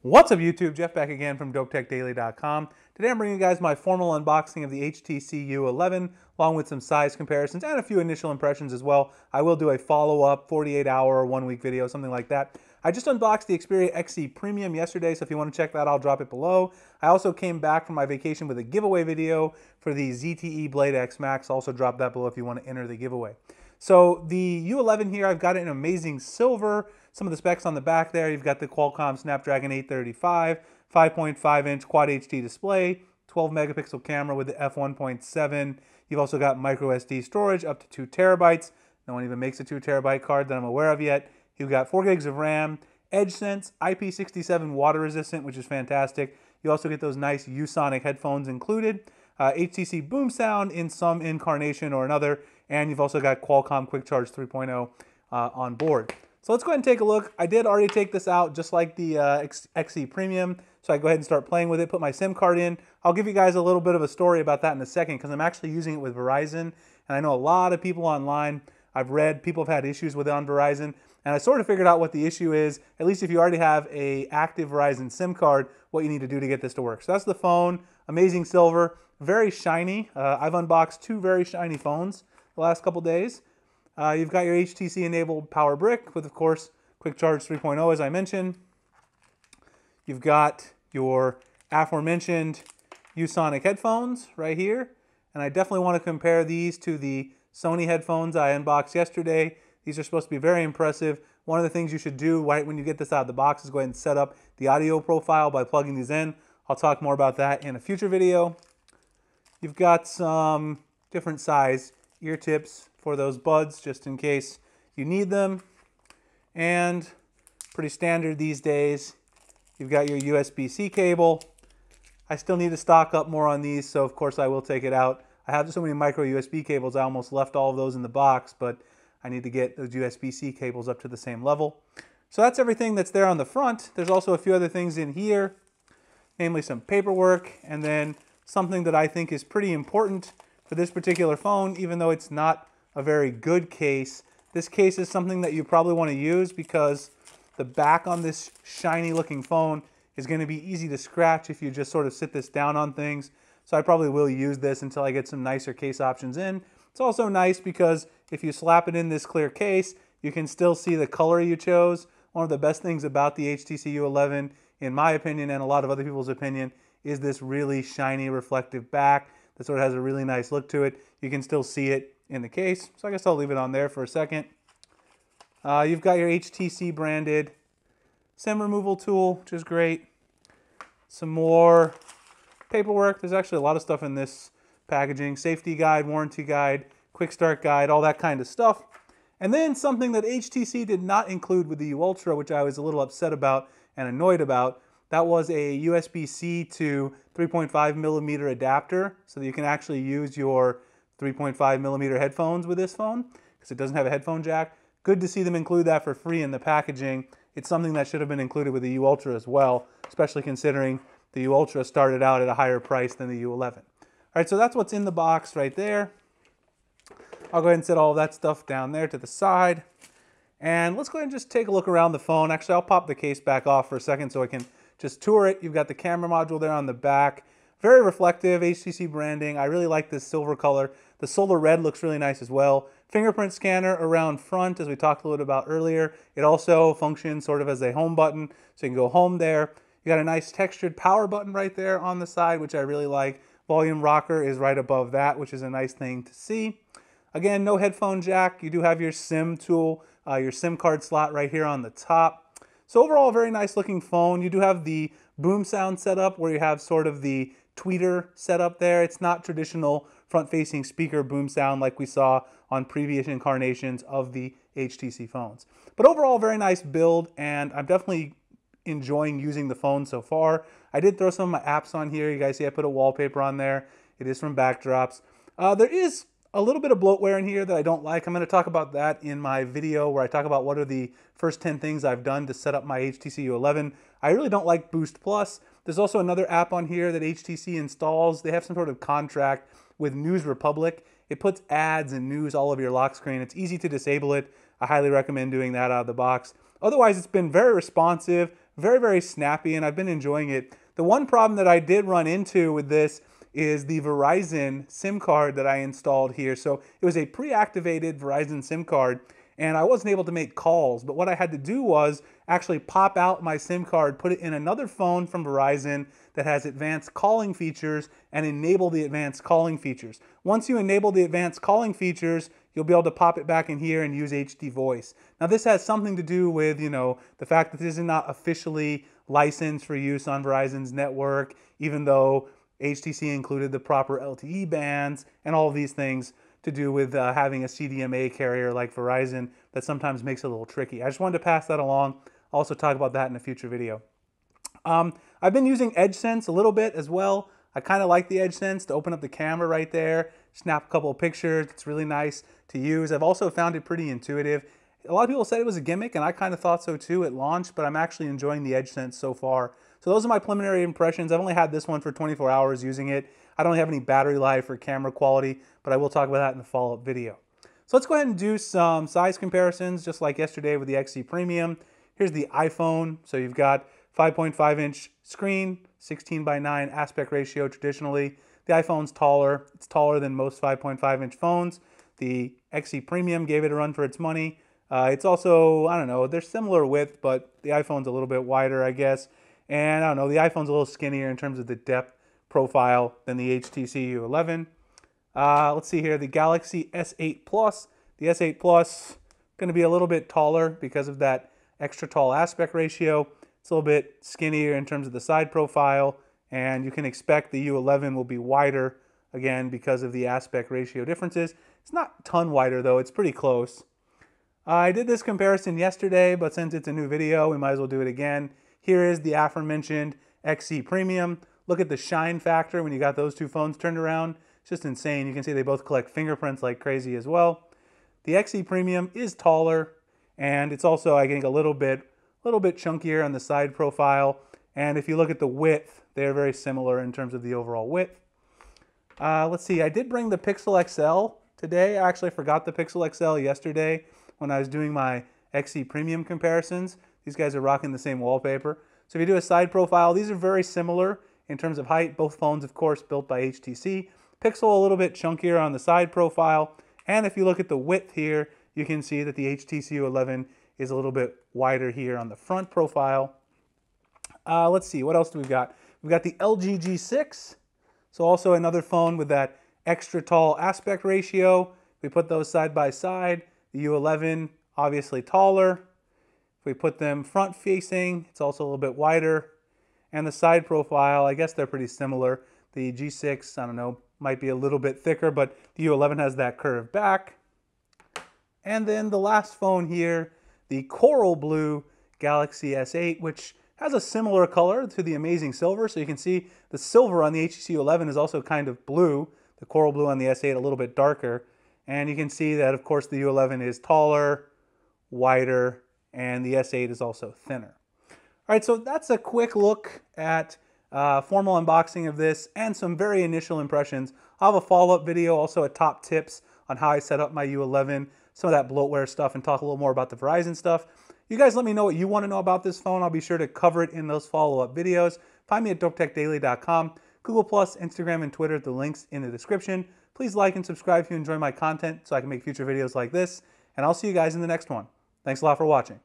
What's up YouTube? Jeff back again from DopeTechDaily.com. Today I'm bringing you guys my formal unboxing of the HTC U11 along with some size comparisons and a few initial impressions as well. I will do a follow-up 48-hour or 1-week video, something like that. I just unboxed the Xperia XE Premium yesterday, so if you want to check that, I'll drop it below. I also came back from my vacation with a giveaway video for the ZTE Blade X Max. Also drop that below if you want to enter the giveaway. So the U11 here, I've got it in amazing silver. Some of the specs on the back there, you've got the Qualcomm Snapdragon 835, 5.5-inch Quad HD display, 12 megapixel camera with the f1.7. You've also got micro SD storage up to 2 terabytes. No one even makes a 2 terabyte card that I'm aware of yet. You've got 4 gigs of RAM, EdgeSense, IP67 water resistant, which is fantastic. You also get those nice Usonic headphones included. HTC Boom Sound in some incarnation or another, and you've also got Qualcomm Quick Charge 3.0 on board. So let's go ahead and take a look. I did already take this out just like the XE Premium, so I go ahead and start playing with it, put my SIM card in. I'll give you guys a little bit of a story about that in a second because I'm actually using it with Verizon, and I know a lot of people online, I've read, people have had issues with it on Verizon, and I sort of figured out what the issue is, at least if you already have an active Verizon SIM card, what you need to do to get this to work. So that's the phone, amazing silver, very shiny. I've unboxed 2 very shiny phones the last couple days. You've got your HTC-enabled power brick with, of course, Quick Charge 3.0, as I mentioned. You've got your aforementioned Usonic headphones right here. And I definitely want to compare these to the Sony headphones I unboxed yesterday. These are supposed to be very impressive. One of the things you should do right when you get this out of the box is go ahead and set up the audio profile by plugging these in. I'll talk more about that in a future video. You've got some different size ear tips for those buds just in case you need them, and pretty standard these days, you've got your USB-C cable. I still need to stock up more on these, so of course I will take it out. I have so many micro USB cables, I almost left all of those in the box, but I need to get those USB-C cables up to the same level. So that's everything that's there on the front. There's also a few other things in here, namely some paperwork, and then something that I think is pretty important for this particular phone, even though it's not a very good case. This case is something that you probably want to use because the back on this shiny looking phone is going to be easy to scratch if you just sort of sit this down on things. So I probably will use this until I get some nicer case options in. It's also nice because if you slap it in this clear case, you can still see the color you chose. One of the best things about the HTC U11, in my opinion and a lot of other people's opinion, is this really shiny reflective back that sort of has a really nice look to it. You can still see it in the case, so I guess I'll leave it on there for a second. You've got your HTC branded SIM removal tool, which is great. Some more paperwork. There's actually a lot of stuff in this packaging. Safety guide, warranty guide, quick start guide, all that kind of stuff. And then something that HTC did not include with the U Ultra, which I was a little upset about and annoyed about. That was a USB-C to 3.5 millimeter adapter so that you can actually use your 3.5 millimeter headphones with this phone because it doesn't have a headphone jack. Good to see them include that for free in the packaging. It's something that should have been included with the U Ultra as well, especially considering the U Ultra started out at a higher price than the U11. All right, so that's what's in the box right there. I'll go ahead and set all that stuff down there to the side. And let's go ahead and just take a look around the phone. Actually, I'll pop the case back off for a second so I can just tour it. You've got the camera module there on the back. Very reflective, HTC branding. I really like this silver color. The solar red looks really nice as well. Fingerprint scanner around front, as we talked a little bit about earlier. It also functions sort of as a home button, so you can go home there. You got a nice textured power button right there on the side, which I really like. Volume rocker is right above that, which is a nice thing to see. Again, no headphone jack. You do have your SIM tool, your SIM card slot right here on the top. So overall, a very nice looking phone. You do have the Boom Sound setup where you have sort of the tweeter setup there. It's not traditional front-facing speaker boom sound like we saw on previous incarnations of the HTC phones. But overall, very nice build, and I'm definitely enjoying using the phone so far. I did throw some of my apps on here. You guys see I put a wallpaper on there. It is from Backdrops. There is a little bit of bloatware in here that I don't like. I'm going to talk about that in my video where I talk about what are the first 10 things I've done to set up my HTC U11. I really don't like Boost Plus. There's also another app on here that HTC installs. They have some sort of contract with News Republic. It puts ads and news all over your lock screen. It's easy to disable it. I highly recommend doing that out of the box. Otherwise, it's been very responsive, very, very snappy, and I've been enjoying it. The one problem that I did run into with this is the Verizon SIM card that I installed here. So it was a pre-activated Verizon SIM card, and I wasn't able to make calls. But what I had to do was actually pop out my SIM card, put it in another phone from Verizon that has advanced calling features, and enable the advanced calling features. Once you enable the advanced calling features, you'll be able to pop it back in here and use HD voice. Now this has something to do with, the fact that this is not officially licensed for use on Verizon's network, even though HTC included the proper LTE bands and all of these things to do with having a CDMA carrier like Verizon that sometimes makes it a little tricky. I just wanted to pass that along. I'll also talk about that in a future video. I've been using EdgeSense a little bit as well. I kind of like the EdgeSense to open up the camera right there, snap a couple of pictures. It's really nice to use. I've also found it pretty intuitive. A lot of people said it was a gimmick, and I kind of thought so too at launch, but I'm actually enjoying the EdgeSense so far. So those are my preliminary impressions. I've only had this one for 24 hours using it. I don't have any battery life or camera quality, but I will talk about that in the follow-up video. So let's go ahead and do some size comparisons, just like yesterday with the XE Premium. Here's the iPhone. So you've got 5.5-inch screen, 16:9 aspect ratio traditionally. The iPhone's taller. It's taller than most 5.5-inch phones. The XE Premium gave it a run for its money. It's also, I don't know, they're similar width, but the iPhone's a little bit wider, I guess. And I don't know, the iPhone's a little skinnier in terms of the depth profile than the HTC U11. Let's see here, the Galaxy S8 Plus. The S8 Plus going to be a little bit taller because of that extra tall aspect ratio. It's a little bit skinnier in terms of the side profile, and you can expect the U11 will be wider, again, because of the aspect ratio differences. It's not a ton wider, though. It's pretty close. I did this comparison yesterday, but since it's a new video, we might as well do it again. Here is the aforementioned XE Premium. Look at the shine factor when you got those two phones turned around. It's just insane. You can see they both collect fingerprints like crazy as well. The XE Premium is taller, and it's also, I think, a little bit chunkier on the side profile. And if you look at the width, they're very similar in terms of the overall width. Let's see, I did bring the Pixel XL today. I actually forgot the Pixel XL yesterday when I was doing my XE Premium comparisons. These guys are rocking the same wallpaper. So if you do a side profile, these are very similar in terms of height. Both phones, of course, built by HTC. Pixel a little bit chunkier on the side profile. And if you look at the width here, you can see that the HTC U11 is a little bit wider here on the front profile. Let's see, what else do we got? We've got the LG G6. So also another phone with that extra tall aspect ratio. We put those side by side. The U11, obviously taller. If we put them front facing, it's also a little bit wider. And the side profile, I guess they're pretty similar. The G6, I don't know, might be a little bit thicker, but the U11 has that curved back. And then the last phone here, the coral blue Galaxy S8, which has a similar color to the amazing silver. So you can see the silver on the HTC U11 is also kind of blue. The coral blue on the S8 a little bit darker. And you can see that, of course, the U11 is taller, wider, and the S8 is also thinner. All right, so that's a quick look at formal unboxing of this and some very initial impressions. I'll have a follow-up video, also a top tips on how I set up my U11, some of that bloatware stuff, and talk a little more about the Verizon stuff. You guys let me know what you want to know about this phone. I'll be sure to cover it in those follow-up videos. Find me at dopetechdaily.com, Google+, Instagram, and Twitter. The links in the description. Please like and subscribe if you enjoy my content so I can make future videos like this. And I'll see you guys in the next one. Thanks a lot for watching.